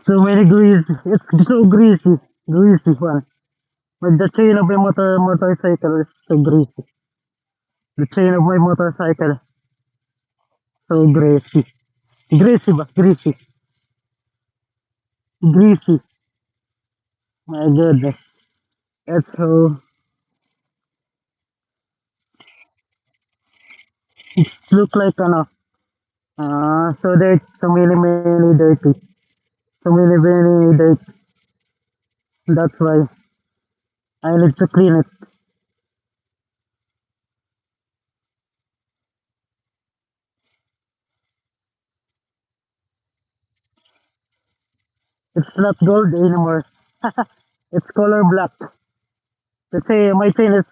So many greasy. It's so greasy. Greasy one. But the chain of my motorcycle is so greasy. The chain of my motorcycle so greasy. Greasy ba? Greasy. Greasy. My goodness. It's so look like so dirt, so many dirty. So many dirt. That's why I need to clean it. It's not gold anymore. It's color black. Let's say my chain is